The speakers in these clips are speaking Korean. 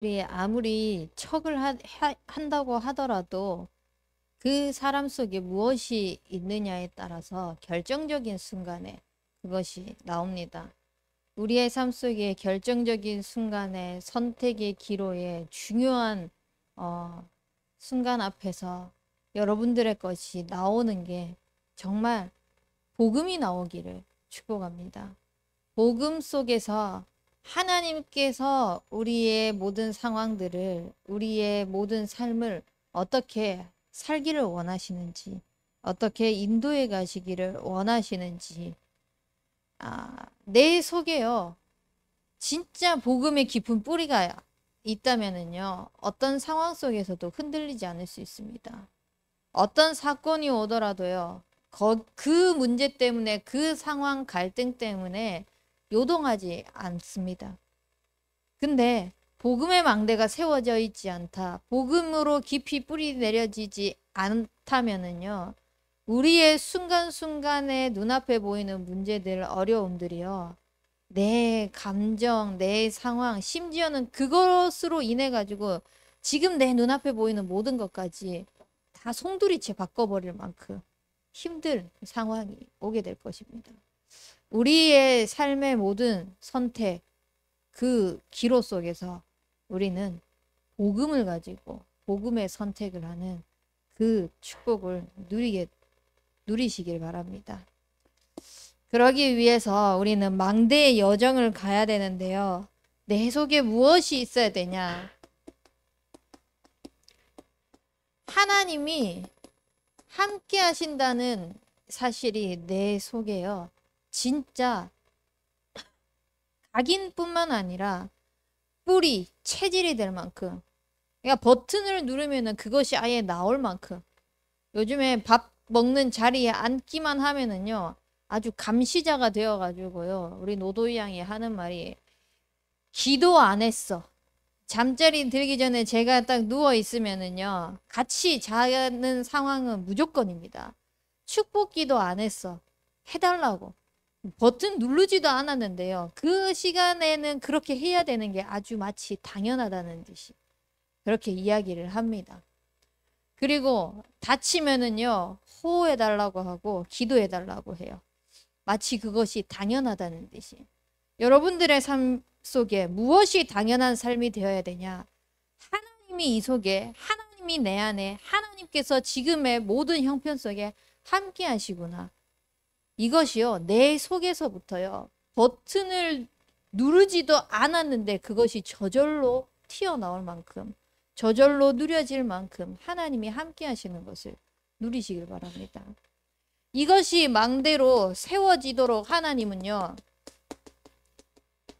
우리 아무리 척을 한다고 하더라도 그 사람 속에 무엇이 있느냐에 따라서 결정적인 순간에 그것이 나옵니다. 우리의 삶 속에 결정적인 순간에 선택의 기로에 중요한 어, 순간 앞에서 여러분들의 것이 나오는 게 정말 복음이 나오기를 축복합니다. 복음 속에서 하나님께서 우리의 모든 상황들을, 우리의 모든 삶을 어떻게 살기를 원하시는지, 어떻게 인도해 가시기를 원하시는지, 내 속에요, 진짜 복음의 깊은 뿌리가 있다면은요, 어떤 상황 속에서도 흔들리지 않을 수 있습니다. 어떤 사건이 오더라도요, 그 문제 때문에, 그 상황 갈등 때문에 요동하지 않습니다. 근데 복음의 망대가 세워져 있지 않다, 복음으로 깊이 뿌리 내려지지 않다면은요, 우리의 순간순간에 눈앞에 보이는 문제들, 어려움들이요, 내 감정, 내 상황, 심지어는 그것으로 인해 가지고 지금 내 눈앞에 보이는 모든 것까지 다 송두리째 바꿔버릴 만큼 힘든 상황이 오게 될 것입니다. 우리의 삶의 모든 선택, 그 기로 속에서 우리는 복음을 가지고 복음의 선택을 하는 그 축복을 누리시길 바랍니다. 그러기 위해서 우리는 망대의 여정을 가야 되는데요. 내 속에 무엇이 있어야 되냐? 하나님이 함께 하신다는 사실이 내 속에요, 진짜 각인뿐만 아니라 뿌리, 체질이 될 만큼, 그러니까 버튼을 누르면은 그것이 아예 나올 만큼, 요즘에 밥 먹는 자리에 앉기만 하면은요, 아주 감시자가 되어가지고요, 우리 노도희 양이 하는 말이, 기도 안 했어, 잠자리 들기 전에 제가 딱 누워 있으면은요, 같이 자는 상황은 무조건입니다. 축복 기도 안 했어, 해달라고 버튼 누르지도 않았는데요, 그 시간에는 그렇게 해야 되는 게 아주 마치 당연하다는 듯이 그렇게 이야기를 합니다. 그리고 다치면은요, 호호해달라고 하고 기도해달라고 해요. 마치 그것이 당연하다는 듯이. 여러분들의 삶 속에 무엇이 당연한 삶이 되어야 되냐? 하나님이 이 속에, 하나님이 내 안에, 하나님께서 지금의 모든 형편 속에 함께 하시구나. 이것이요, 내 속에서부터요, 버튼을 누르지도 않았는데 그것이 저절로 튀어나올 만큼, 저절로 누려질 만큼 하나님이 함께 하시는 것을 누리시길 바랍니다. 이것이 망대로 세워지도록 하나님은요,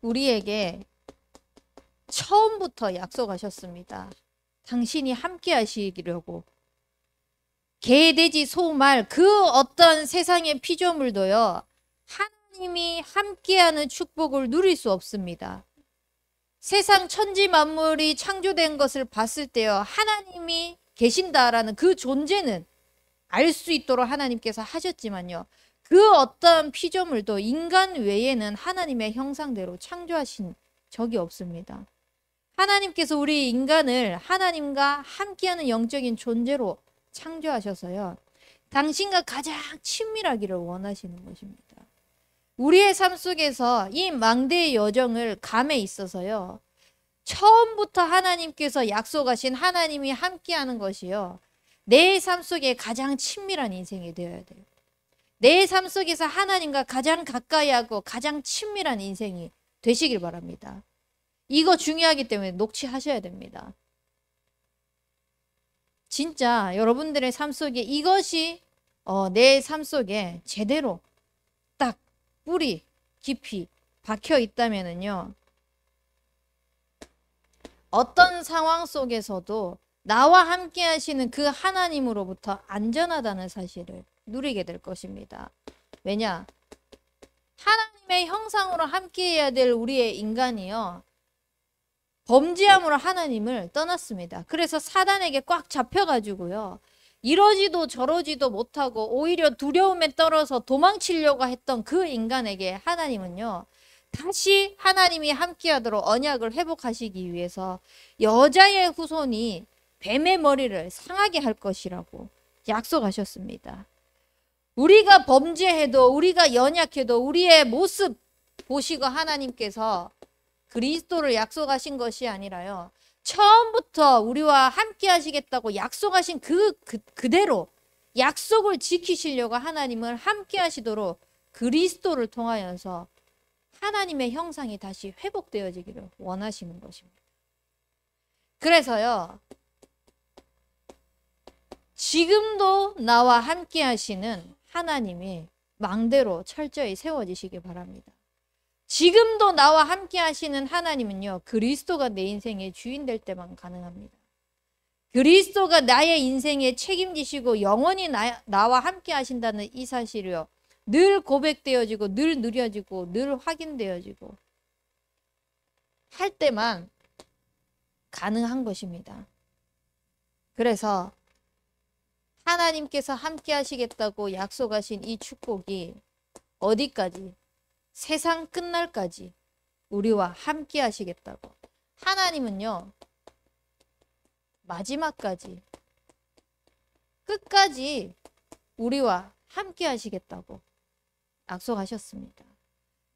우리에게 처음부터 약속하셨습니다. 당신이 함께 하시려고. 개, 돼지, 소, 말, 그 어떤 세상의 피조물도요, 하나님이 함께하는 축복을 누릴 수 없습니다. 세상 천지 만물이 창조된 것을 봤을 때요, 하나님이 계신다라는 그 존재는 알 수 있도록 하나님께서 하셨지만요, 그 어떤 피조물도 인간 외에는 하나님의 형상대로 창조하신 적이 없습니다. 하나님께서 우리 인간을 하나님과 함께하는 영적인 존재로 창조하셔서요, 당신과 가장 친밀하기를 원하시는 것입니다. 우리의 삶 속에서 이 망대의 여정을 감에 있어서요, 처음부터 하나님께서 약속하신 하나님이 함께하는 것이요, 내 삶 속에 가장 친밀한 인생이 되어야 돼요. 내 삶 속에서 하나님과 가장 가까이 하고 가장 친밀한 인생이 되시길 바랍니다. 이거 중요하기 때문에 녹취하셔야 됩니다. 진짜 여러분들의 삶 속에 이것이 내 삶 속에 제대로 딱 뿌리 깊이 박혀 있다면은요, 어떤 상황 속에서도 나와 함께 하시는 그 하나님으로부터 안전하다는 사실을 누리게 될 것입니다. 왜냐? 하나님의 형상으로 함께 해야 될 우리의 인간이요, 범죄함으로 하나님을 떠났습니다. 그래서 사단에게 꽉 잡혀가지고요, 이러지도 저러지도 못하고 오히려 두려움에 떨어서 도망치려고 했던 그 인간에게 하나님은요, 다시 하나님이 함께하도록 언약을 회복하시기 위해서 여자의 후손이 뱀의 머리를 상하게 할 것이라고 약속하셨습니다. 우리가 범죄해도 우리가 연약해도 우리의 모습 보시고 하나님께서 그리스도를 약속하신 것이 아니라요. 처음부터 우리와 함께 하시겠다고 약속하신 그대로 약속을 지키시려고 하나님은 함께 하시도록 그리스도를 통하여서 하나님의 형상이 다시 회복되어지기를 원하시는 것입니다. 그래서요. 지금도 나와 함께 하시는 하나님이 망대로 철저히 세워지시기 바랍니다. 지금도 나와 함께 하시는 하나님은요. 그리스도가 내 인생의 주인 될 때만 가능합니다. 그리스도가 나의 인생에 책임지시고 영원히 나와 함께 하신다는 이 사실이요. 늘 고백되어지고 늘 누려지고 늘 확인되어지고 할 때만 가능한 것입니다. 그래서 하나님께서 함께 하시겠다고 약속하신 이 축복이 어디까지? 세상 끝날까지 우리와 함께 하시겠다고. 하나님은요. 마지막까지 끝까지 우리와 함께 하시겠다고 약속하셨습니다.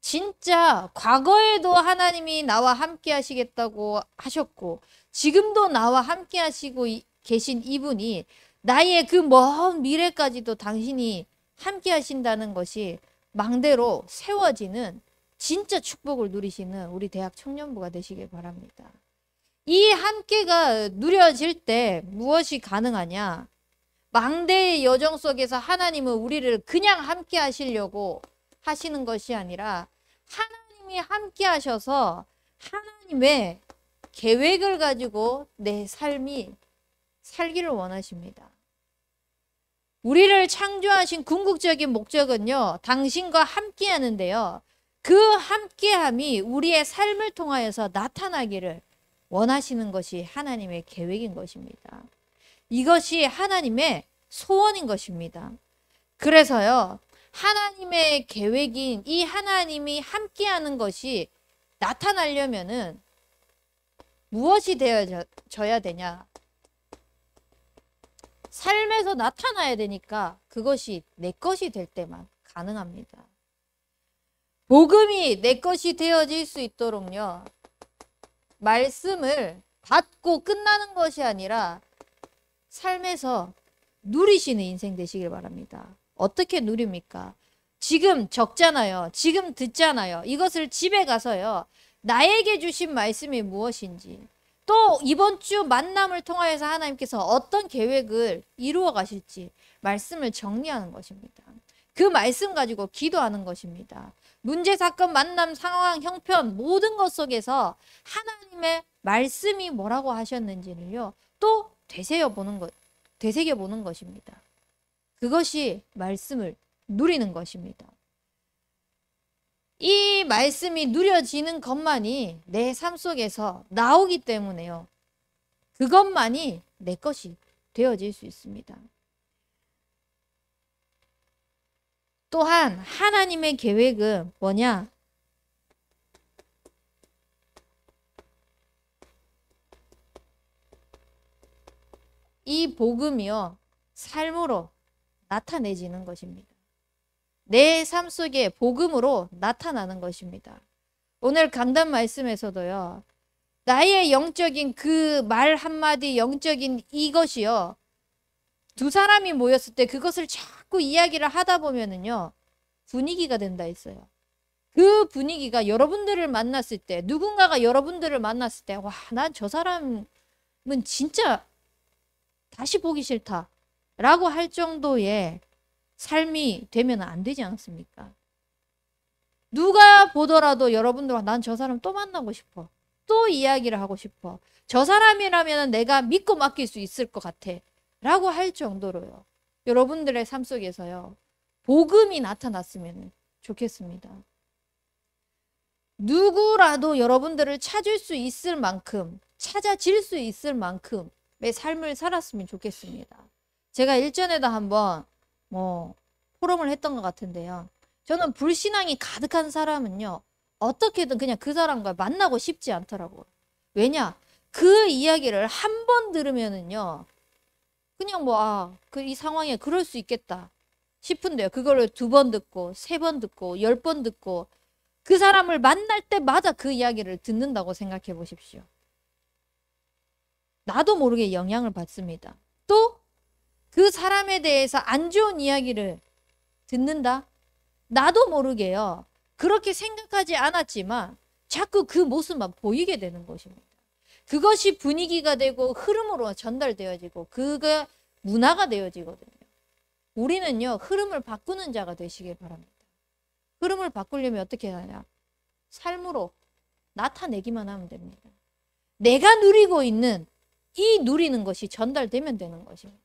진짜 과거에도 하나님이 나와 함께 하시겠다고 하셨고 지금도 나와 함께 하시고 계신 이분이 나의 그 먼 미래까지도 당신이 함께 하신다는 것이 망대로 세워지는 진짜 축복을 누리시는 우리 대학 청년부가 되시길 바랍니다. 이 함께가 누려질 때 무엇이 가능하냐? 망대의 여정 속에서 하나님은 우리를 그냥 함께 하시려고 하시는 것이 아니라 하나님이 함께 하셔서 하나님의 계획을 가지고 내 삶이 살기를 원하십니다. 우리를 창조하신 궁극적인 목적은요. 당신과 함께 하는데요. 그 함께함이 우리의 삶을 통하여서 나타나기를 원하시는 것이 하나님의 계획인 것입니다. 이것이 하나님의 소원인 것입니다. 그래서요. 하나님의 계획인 이 하나님이 함께하는 것이 나타나려면은 무엇이 되어져야 되냐? 삶에서 나타나야 되니까 그것이 내 것이 될 때만 가능합니다. 복음이 내 것이 되어질 수 있도록요. 말씀을 받고 끝나는 것이 아니라 삶에서 누리시는 인생 되시길 바랍니다. 어떻게 누립니까? 지금 적잖아요. 지금 듣잖아요. 이것을 집에 가서요. 나에게 주신 말씀이 무엇인지 또 이번 주 만남을 통하여서 하나님께서 어떤 계획을 이루어 가실지 말씀을 정리하는 것입니다. 그 말씀 가지고 기도하는 것입니다. 문제, 사건, 만남, 상황, 형편 모든 것 속에서 하나님의 말씀이 뭐라고 하셨는지를요. 또 되새겨보는 것입니다. 그것이 말씀을 누리는 것입니다. 이 말씀이 누려지는 것만이 내 삶 속에서 나오기 때문에요. 그것만이 내 것이 되어질 수 있습니다. 또한 하나님의 계획은 뭐냐? 이 복음이요. 삶으로 나타내지는 것입니다. 내 삶 속에 복음으로 나타나는 것입니다. 오늘 강단 말씀에서도요. 나의 영적인 그 말 한마디 영적인 이것이요. 두 사람이 모였을 때 그것을 자꾸 이야기를 하다 보면은요. 분위기가 된다 했어요. 그 분위기가 여러분들을 만났을 때 누군가가 여러분들을 만났을 때 와, 난 저 사람은 진짜 다시 보기 싫다 라고 할 정도의 삶이 되면 안 되지 않습니까? 누가 보더라도 여러분들 난 저 사람 또 만나고 싶어. 또 이야기를 하고 싶어. 저 사람이라면 내가 믿고 맡길 수 있을 것 같아. 라고 할 정도로요. 여러분들의 삶 속에서요. 복음이 나타났으면 좋겠습니다. 누구라도 여러분들을 찾을 수 있을 만큼 찾아질 수 있을 만큼의 삶을 살았으면 좋겠습니다. 제가 일전에도 한번 포럼을 했던 것 같은데요. 저는 불신앙이 가득한 사람은요. 어떻게든 그냥 그 사람과 만나고 싶지 않더라고요. 왜냐? 그 이야기를 한 번 들으면은요. 그냥 뭐, 이 상황에 그럴 수 있겠다 싶은데요. 그거를 2번 듣고, 3번 듣고, 10번 듣고, 그 사람을 만날 때마다 그 이야기를 듣는다고 생각해 보십시오. 나도 모르게 영향을 받습니다. 또 그 사람에 대해서 안 좋은 이야기를 듣는다? 나도 모르게요. 그렇게 생각하지 않았지만 자꾸 그 모습만 보이게 되는 것입니다. 그것이 분위기가 되고 흐름으로 전달되어지고 그게 문화가 되어지거든요. 우리는요, 흐름을 바꾸는 자가 되시길 바랍니다. 흐름을 바꾸려면 어떻게 하냐? 삶으로 나타내기만 하면 됩니다. 내가 누리고 있는 이 누리는 것이 전달되면 되는 것입니다.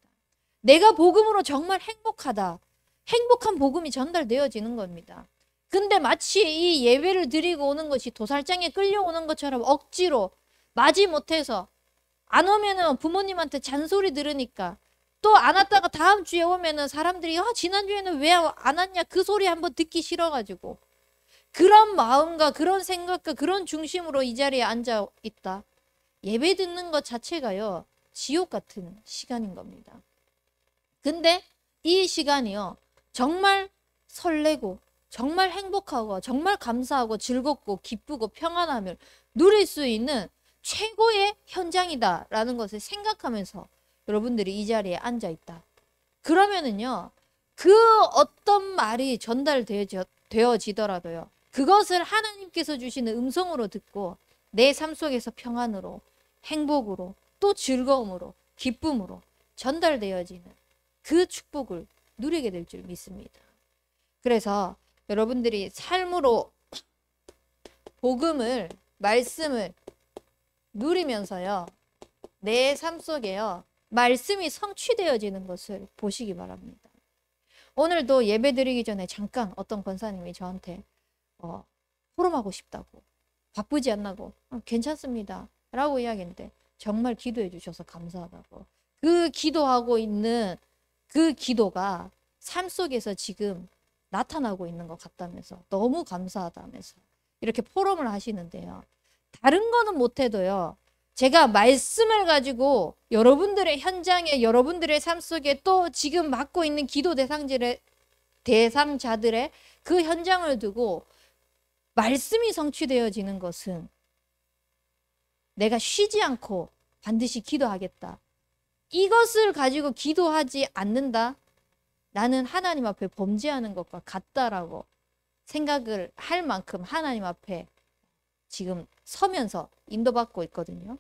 내가 복음으로 정말 행복하다. 행복한 복음이 전달되어지는 겁니다. 근데 마치 이 예배를 드리고 오는 것이 도살장에 끌려오는 것처럼 억지로 마지 못해서 안 오면은 부모님한테 잔소리 들으니까 또 안 왔다가 다음 주에 오면은 사람들이 지난주에는 왜 안 왔냐 그 소리 한번 듣기 싫어가지고 그런 마음과 그런 생각과 그런 중심으로 이 자리에 앉아 있다. 예배 듣는 것 자체가요, 지옥 같은 시간인 겁니다. 근데 이 시간이요, 정말 설레고 정말 행복하고 정말 감사하고 즐겁고 기쁘고 평안함을 누릴 수 있는 최고의 현장이다라는 것을 생각하면서 여러분들이 이 자리에 앉아 있다. 그러면은요, 그 어떤 말이 전달되어지더라도요, 그것을 하나님께서 주시는 음성으로 듣고 내 삶 속에서 평안으로, 행복으로, 또 즐거움으로, 기쁨으로 전달되어지는 그 축복을 누리게 될 줄 믿습니다. 그래서 여러분들이 삶으로 복음을, 말씀을 누리면서요, 내 삶 속에요, 말씀이 성취되어지는 것을 보시기 바랍니다. 오늘도 예배 드리기 전에 잠깐 어떤 권사님이 저한테 포럼하고 싶다고, 바쁘지 않나고, 괜찮습니다 라고 이야기했는데 정말 기도해 주셔서 감사하다고. 그 기도하고 있는 그 기도가 삶 속에서 지금 나타나고 있는 것 같다면서 너무 감사하다면서 이렇게 포럼을 하시는데요. 다른 거는 못해도요, 제가 말씀을 가지고 여러분들의 현장에, 여러분들의 삶 속에 또 지금 맡고 있는 기도 대상자들의 그 현장을 두고 말씀이 성취되어지는 것은 내가 쉬지 않고 반드시 기도하겠다. 이것을 가지고 기도하지 않는다? 나는 하나님 앞에 범죄하는 것과 같다라고 생각을 할 만큼 하나님 앞에 지금 서면서 인도받고 있거든요.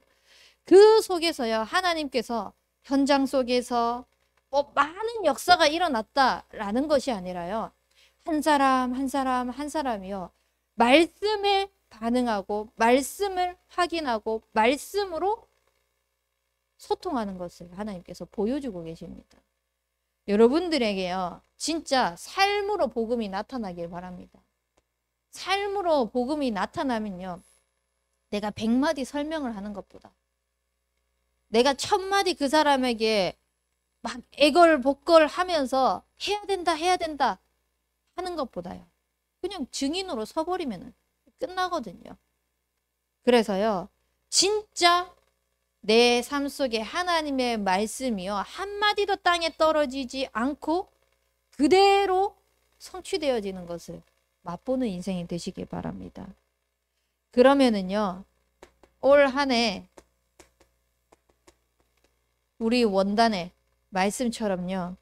그 속에서요, 하나님께서 현장 속에서 많은 역사가 일어났다라는 것이 아니라요, 한 사람 한 사람 한 사람이요, 말씀에 반응하고 말씀을 확인하고 말씀으로 소통하는 것을 하나님께서 보여주고 계십니다. 여러분들에게요, 진짜 삶으로 복음이 나타나길 바랍니다. 삶으로 복음이 나타나면요, 내가 100마디 설명을 하는 것보다, 내가 1000마디 그 사람에게 막 애걸복걸 하면서 해야 된다 하는 것보다요, 그냥 증인으로 서버리면 끝나거든요. 그래서요, 진짜 내 삶 속에 하나님의 말씀이요, 한마디도 땅에 떨어지지 않고 그대로 성취되어지는 것을 맛보는 인생이 되시길 바랍니다. 그러면은요, 올 한 해 우리 원단의 말씀처럼요,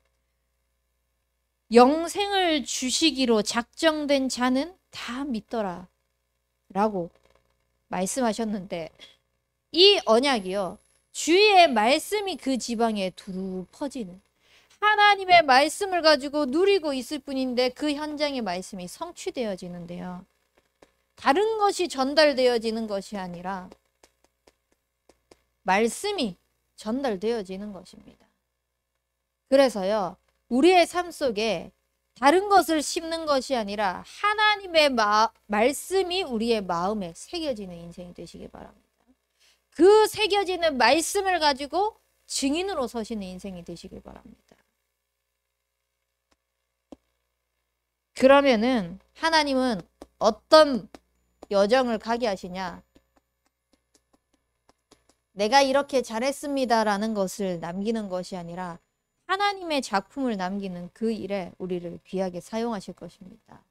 영생을 주시기로 작정된 자는 다 믿더라 라고 말씀하셨는데, 이 언약이요, 주의 말씀이 그 지방에 두루 퍼지는, 하나님의 말씀을 가지고 누리고 있을 뿐인데 그 현장의 말씀이 성취되어지는데요, 다른 것이 전달되어지는 것이 아니라 말씀이 전달되어지는 것입니다. 그래서요, 우리의 삶 속에 다른 것을 심는 것이 아니라 하나님의 말씀이 우리의 마음에 새겨지는 인생이 되시기 바랍니다. 그 새겨지는 말씀을 가지고 증인으로 서시는 인생이 되시길 바랍니다. 그러면은 하나님은 어떤 여정을 가게 하시냐? 내가 이렇게 잘했습니다라는 것을 남기는 것이 아니라 하나님의 작품을 남기는 그 일에 우리를 귀하게 사용하실 것입니다.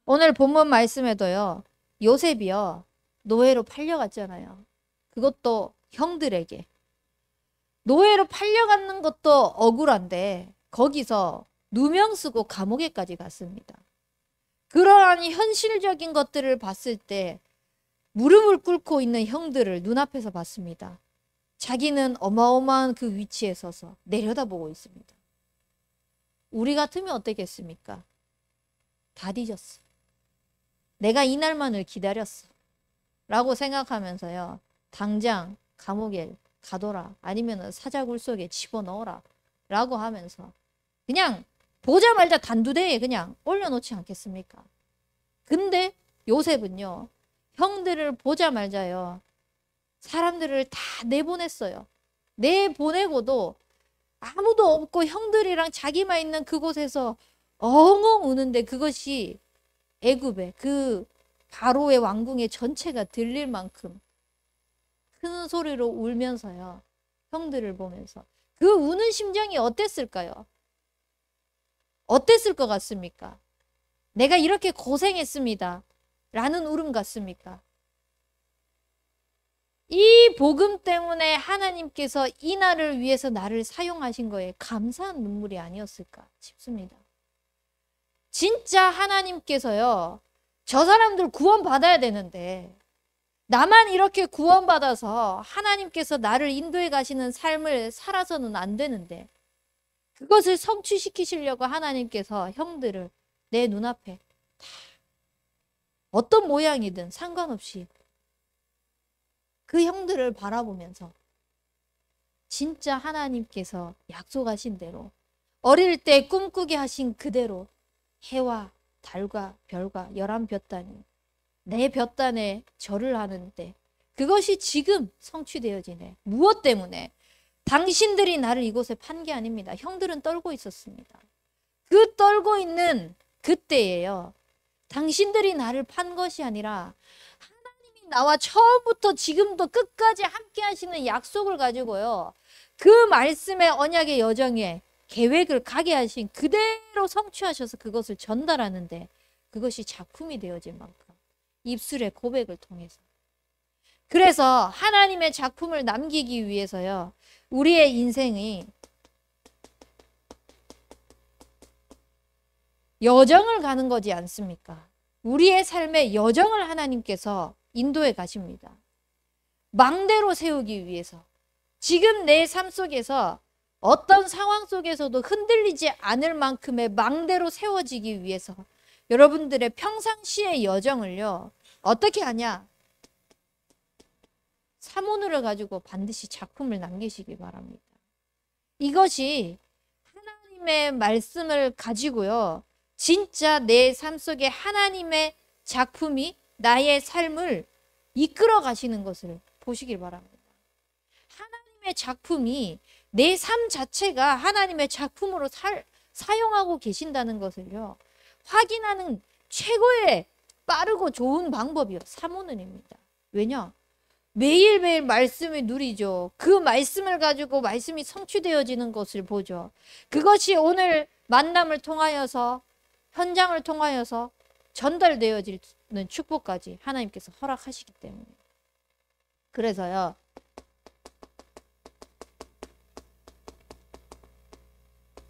오늘 본문 말씀에도요. 요셉이요. 노예로 팔려갔잖아요. 그것도 형들에게. 노예로 팔려가는 것도 억울한데 거기서 누명 쓰고 감옥에까지 갔습니다. 그러한 현실적인 것들을 봤을 때 무릎을 꿇고 있는 형들을 눈앞에서 봤습니다. 자기는 어마어마한 그 위치에 서서 내려다보고 있습니다. 우리 같으면 어떻겠습니까? 다 뒤졌어. 내가 이날만을 기다렸어. 라고 생각하면서요. 당장 감옥에 가둬라. 아니면 사자굴 속에 집어넣어라. 라고 하면서 그냥 보자마자 단두대에 그냥 올려놓지 않겠습니까? 근데 요셉은요. 형들을 보자마자요. 사람들을 다 내보냈어요. 내보내고도 아무도 없고 형들이랑 자기만 있는 그곳에서 엉엉 우는데 그것이 애굽의 그 바로의 왕궁의 전체가 들릴 만큼 큰 소리로 울면서요. 형들을 보면서 그 우는 심정이 어땠을까요? 어땠을 것 같습니까? 내가 이렇게 고생했습니다. 라는 울음 같습니까? 이 복음 때문에 하나님께서 이 날을 위해서 나를 사용하신 거에 감사한 눈물이 아니었을까 싶습니다. 진짜 하나님께서요. 저 사람들 구원받아야 되는데 나만 이렇게 구원받아서 하나님께서 나를 인도해 가시는 삶을 살아서는 안 되는데 그것을 성취시키시려고 하나님께서 형들을 내 눈앞에 다 어떤 모양이든 상관없이 그 형들을 바라보면서 진짜 하나님께서 약속하신 대로 어릴 때 꿈꾸게 하신 그대로 해와 달과 별과 11볕단이 내 볕단에 절을 하는데 그것이 지금 성취되어지네. 무엇 때문에? 당신들이 나를 이곳에 판 게 아닙니다. 형들은 떨고 있었습니다. 그 떨고 있는 그때예요. 당신들이 나를 판 것이 아니라 하나님이 나와 처음부터 지금도 끝까지 함께 하시는 약속을 가지고요. 그 말씀의 언약의 여정에 계획을 가게 하신 그대로 성취하셔서 그것을 전달하는데 그것이 작품이 되어질 만큼 입술의 고백을 통해서 그래서 하나님의 작품을 남기기 위해서요. 우리의 인생이 여정을 가는 거지 않습니까? 우리의 삶의 여정을 하나님께서 인도해 가십니다. 망대로 세우기 위해서 지금 내 삶 속에서 어떤 상황 속에서도 흔들리지 않을 만큼의 망대로 세워지기 위해서 여러분들의 평상시의 여정을요. 어떻게 하냐? 사모누를 가지고 반드시 작품을 남기시기 바랍니다. 이것이 하나님의 말씀을 가지고요. 진짜 내 삶 속에 하나님의 작품이 나의 삶을 이끌어 가시는 것을 보시길 바랍니다. 하나님의 작품이 내 삶 자체가 하나님의 작품으로 사용하고 계신다는 것을요. 확인하는 최고의 빠르고 좋은 방법이요. 사모는입니다. 왜냐? 매일매일 말씀을 누리죠. 그 말씀을 가지고 말씀이 성취되어지는 것을 보죠. 그것이 오늘 만남을 통하여서 현장을 통하여서 전달되어지는 축복까지 하나님께서 허락하시기 때문에 그래서요.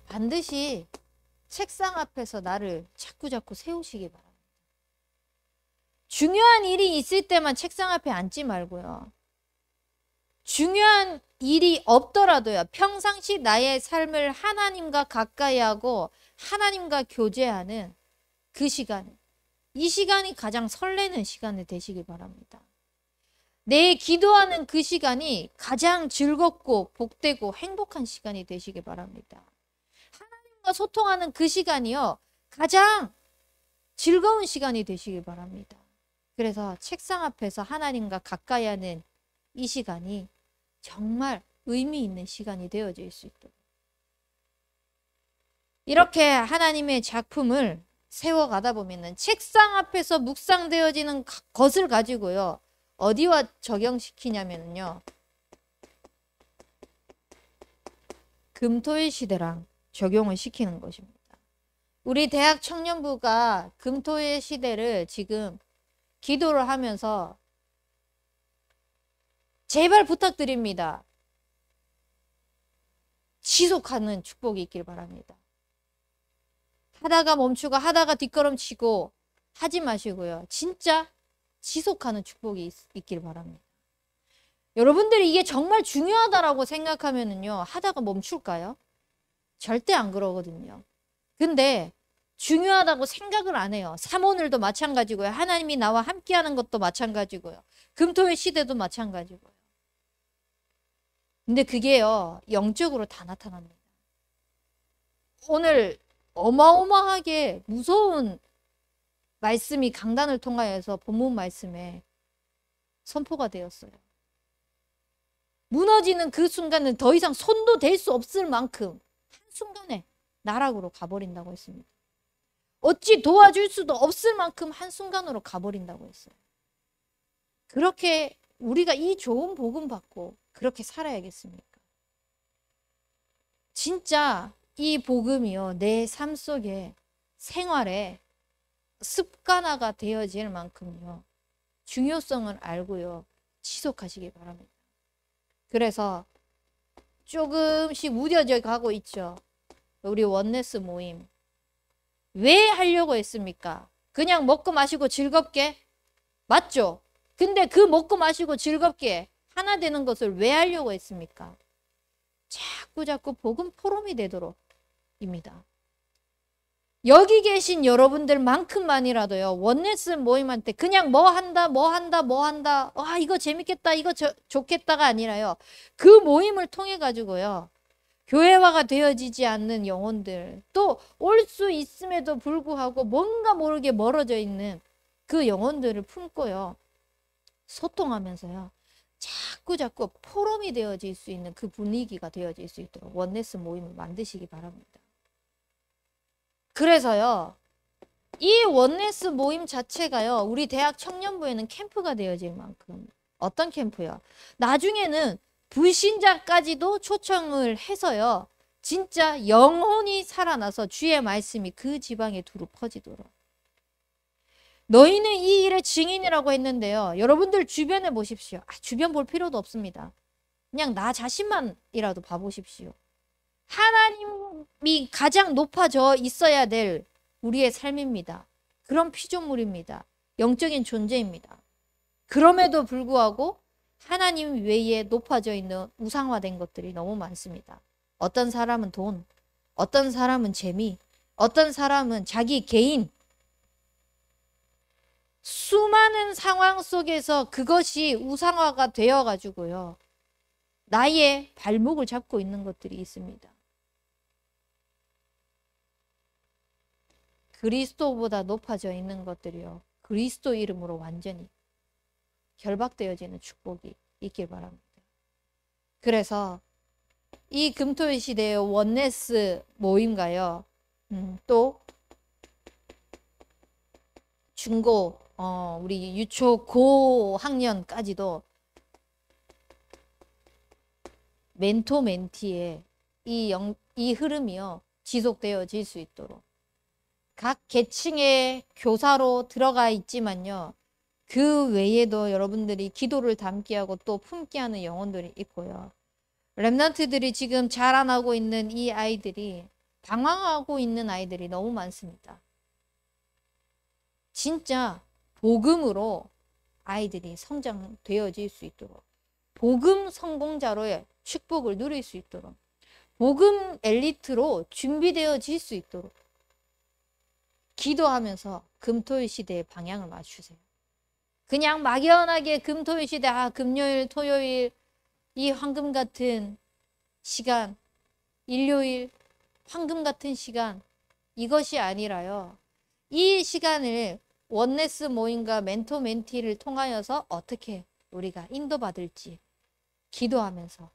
반드시 책상 앞에서 나를 자꾸자꾸 세우시기 바랍니다. 중요한 일이 있을 때만 책상 앞에 앉지 말고요. 중요한 일이 없더라도요. 평상시 나의 삶을 하나님과 가까이 하고 하나님과 교제하는 그 시간, 이 시간이 가장 설레는 시간이 되시길 바랍니다. 내 기도하는 그 시간이 가장 즐겁고 복되고 행복한 시간이 되시길 바랍니다. 하나님과 소통하는 그 시간이요. 가장 즐거운 시간이 되시길 바랍니다. 그래서 책상 앞에서 하나님과 가까이 하는 이 시간이 정말 의미 있는 시간이 되어질 수 있도록 이렇게 하나님의 작품을 세워가다 보면은 책상 앞에서 묵상되어지는 것을 가지고요. 어디와 적용시키냐면요. 금토일 시대랑 적용을 시키는 것입니다. 우리 대학 청년부가 금토일 시대를 지금 기도를 하면서 제발 부탁드립니다. 지속하는 축복이 있길 바랍니다. 하다가 멈추고 하다가 뒷걸음치고 하지 마시고요. 진짜 지속하는 축복이 있길 바랍니다. 여러분들이 이게 정말 중요하다라고 생각하면은요. 하다가 멈출까요? 절대 안 그러거든요. 근데 중요하다고 생각을 안 해요. 삼오늘도 마찬가지고요. 하나님이 나와 함께하는 것도 마찬가지고요. 금토일 시대도 마찬가지고요. 근데 그게요. 영적으로 다 나타납니다. 오늘 어마어마하게 무서운 말씀이 강단을 통하여서 본문 말씀에 선포가 되었어요. 무너지는 그 순간은 더 이상 손도 댈 수 없을 만큼 한순간에 나락으로 가버린다고 했습니다. 어찌 도와줄 수도 없을 만큼 한순간으로 가버린다고 했어요. 그렇게 우리가 이 좋은 복음 받고 그렇게 살아야겠습니까? 진짜 이 복음이요. 내 삶 속에 생활에 습관화가 되어질 만큼요. 중요성을 알고요. 지속하시기 바랍니다. 그래서 조금씩 무뎌져 가고 있죠. 우리 원네스 모임. 왜 하려고 했습니까? 그냥 먹고 마시고 즐겁게? 맞죠? 근데 그 먹고 마시고 즐겁게 하나 되는 것을 왜 하려고 했습니까? 자꾸 복음 포럼이 되도록 입니다. 여기 계신 여러분들만큼만이라도요. 원네스 모임한테 그냥 뭐 한다. 아, 이거 재밌겠다. 이거 좋겠다가 아니라요. 그 모임을 통해 가지고요. 교회화가 되어지지 않는 영혼들, 또 올 수 있음에도 불구하고 뭔가 모르게 멀어져 있는 그 영혼들을 품고요. 소통하면서요. 자꾸 포럼이 되어질 수 있는 그 분위기가 되어질 수 있도록 원네스 모임을 만드시기 바랍니다. 그래서요. 이 원네스 모임 자체가요. 우리 대학 청년부에는 캠프가 되어질 만큼. 어떤 캠프요? 나중에는 불신자까지도 초청을 해서요. 진짜 영혼이 살아나서 주의 말씀이 그 지방에 두루 퍼지도록. 너희는 이 일의 증인이라고 했는데요. 여러분들 주변에 보십시오. 주변 볼 필요도 없습니다. 그냥 나 자신만이라도 봐보십시오. 하나님이 가장 높아져 있어야 될 우리의 삶입니다. 그런 피조물입니다. 영적인 존재입니다. 그럼에도 불구하고 하나님 외에 높아져 있는 우상화된 것들이 너무 많습니다. 어떤 사람은 돈, 어떤 사람은 재미, 어떤 사람은 자기 개인. 수많은 상황 속에서 그것이 우상화가 되어가지고요. 나의 발목을 잡고 있는 것들이 있습니다. 그리스도보다 높아져 있는 것들이요. 그리스도 이름으로 완전히 결박되어지는 축복이 있길 바랍니다. 그래서 이 금토일 시대의 원네스 모임가요. 또 중고, 우리 유초 고학년까지도 멘토 멘티의 이 흐름이요. 지속되어질 수 있도록 각 계층의 교사로 들어가 있지만요. 그 외에도 여러분들이 기도를 담게 하고 또 품게 하는 영혼들이 있고요. 렘넌트들이 지금 자라나고 있는 이 아이들이 방황하고 있는 아이들이 너무 많습니다. 진짜 복음으로 아이들이 성장되어질 수 있도록 복음 성공자로의 축복을 누릴 수 있도록 복음 엘리트로 준비되어질 수 있도록 기도하면서 금토일 시대의 방향을 맞추세요. 그냥 막연하게 금토일 시대, 금요일, 토요일 이 황금 같은 시간, 일요일 황금 같은 시간 이것이 아니라요. 이 시간을 원네스 모임과 멘토 멘티를 통하여서 어떻게 우리가 인도받을지 기도하면서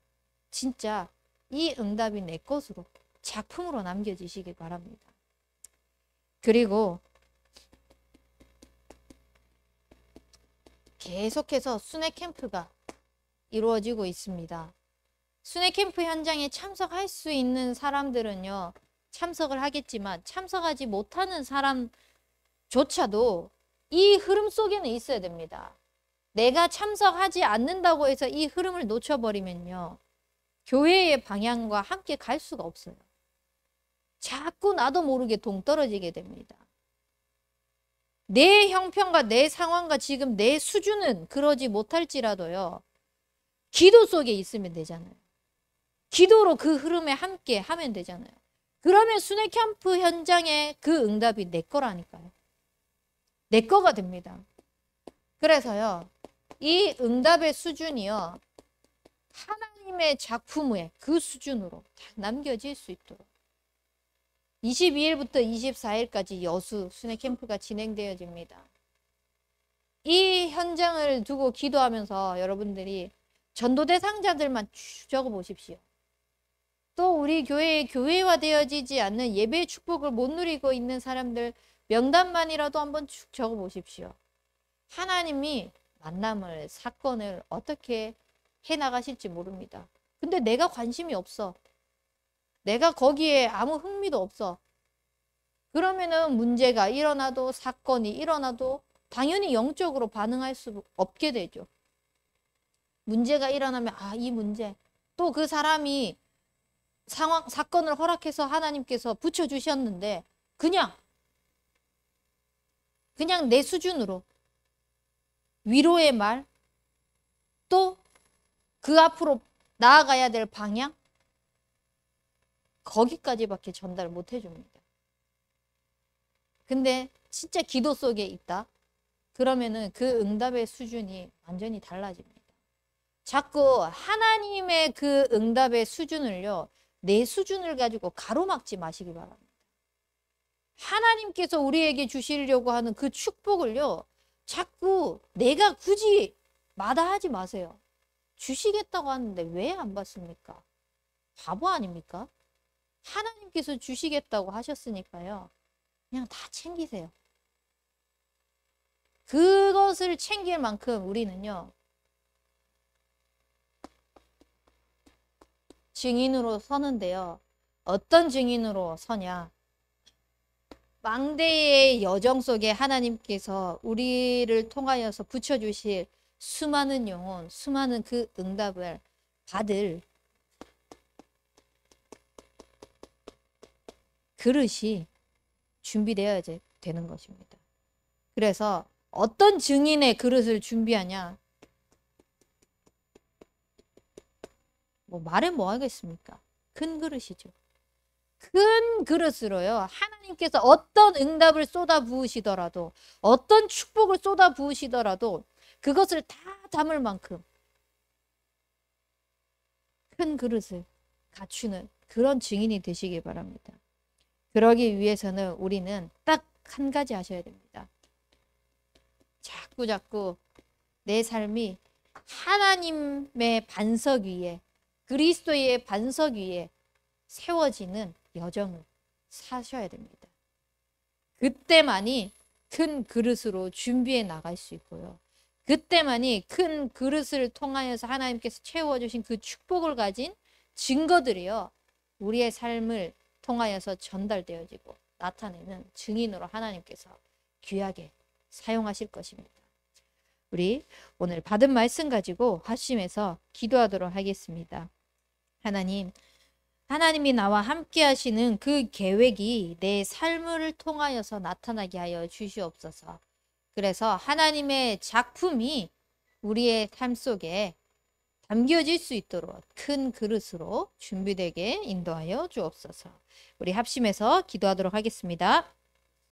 진짜 이 응답이 내 것으로 작품으로 남겨지시길 바랍니다. 그리고 계속해서 순회 캠프가 이루어지고 있습니다. 순회 캠프 현장에 참석할 수 있는 사람들은요, 참석을 하겠지만 참석하지 못하는 사람조차도 이 흐름 속에는 있어야 됩니다. 내가 참석하지 않는다고 해서 이 흐름을 놓쳐버리면요, 교회의 방향과 함께 갈 수가 없어요. 자꾸 나도 모르게 동떨어지게 됩니다. 내 형편과 내 상황과 지금 내 수준은 그러지 못할지라도요, 기도 속에 있으면 되잖아요. 기도로 그 흐름에 함께 하면 되잖아요. 그러면 순회 캠프 현장에 그 응답이 내 거라니까요. 내 거가 됩니다. 그래서요, 이 응답의 수준이요, 하나님의 작품의 그 수준으로 다 남겨질 수 있도록 22일부터 24일까지 여수 순회 캠프가 진행되어집니다. 이 현장을 두고 기도하면서 여러분들이 전도 대상자들만 쭉 적어 보십시오. 또 우리 교회에 교회화되어지지 않는 예배의 축복을 못 누리고 있는 사람들 명단만이라도 한번 쭉 적어 보십시오. 하나님이 만남을, 사건을 어떻게 해나가실지 모릅니다. 근데 내가 관심이 없어. 내가 거기에 아무 흥미도 없어. 그러면은 문제가 일어나도, 사건이 일어나도 당연히 영적으로 반응할 수 없게 되죠. 문제가 일어나면 이 문제, 또 그 사람이 사건을 허락해서 하나님께서 붙여주셨는데 그냥 내 수준으로 위로의 말, 또 그 앞으로 나아가야 될 방향, 거기까지밖에 전달 못 해줍니다. 근데 진짜 기도 속에 있다? 그러면은 그 응답의 수준이 완전히 달라집니다. 자꾸 하나님의 그 응답의 수준을요, 내 수준을 가지고 가로막지 마시기 바랍니다. 하나님께서 우리에게 주시려고 하는 그 축복을요, 자꾸 내가 굳이 마다하지 마세요. 주시겠다고 하는데 왜 안 받습니까? 바보 아닙니까? 하나님께서 주시겠다고 하셨으니까요, 그냥 다 챙기세요. 그것을 챙길 만큼 우리는요, 증인으로 서는데요. 어떤 증인으로 서냐? 망대의 여정 속에 하나님께서 우리를 통하여서 붙여주실 수많은 영혼, 수많은 그 응답을 받을 그릇이 준비되어야 되는 것입니다. 그래서 어떤 증인의 그릇을 준비하냐? 뭐 말해 뭐 하겠습니까? 큰 그릇이죠. 큰 그릇으로요, 하나님께서 어떤 응답을 쏟아 부으시더라도, 어떤 축복을 쏟아 부으시더라도 그것을 다 담을 만큼 큰 그릇을 갖추는 그런 증인이 되시기 바랍니다. 그러기 위해서는 우리는 딱 한 가지 하셔야 됩니다. 자꾸 내 삶이 하나님의 반석 위에, 그리스도의 반석 위에 세워지는 여정을 사셔야 됩니다. 그때만이 큰 그릇으로 준비해 나갈 수 있고요. 그때만이 큰 그릇을 통하여서 하나님께서 채워주신 그 축복을 가진 증거들이요, 우리의 삶을 통하여서 전달되어지고 나타내는 증인으로 하나님께서 귀하게 사용하실 것입니다. 우리 오늘 받은 말씀 가지고 합심해서 기도하도록 하겠습니다. 하나님이 나와 함께 하시는 그 계획이 내 삶을 통하여서 나타나게 하여 주시옵소서. 그래서 하나님의 작품이 우리의 삶 속에 담겨질 수 있도록 큰 그릇으로 준비되게 인도하여 주옵소서. 우리 합심해서 기도하도록 하겠습니다.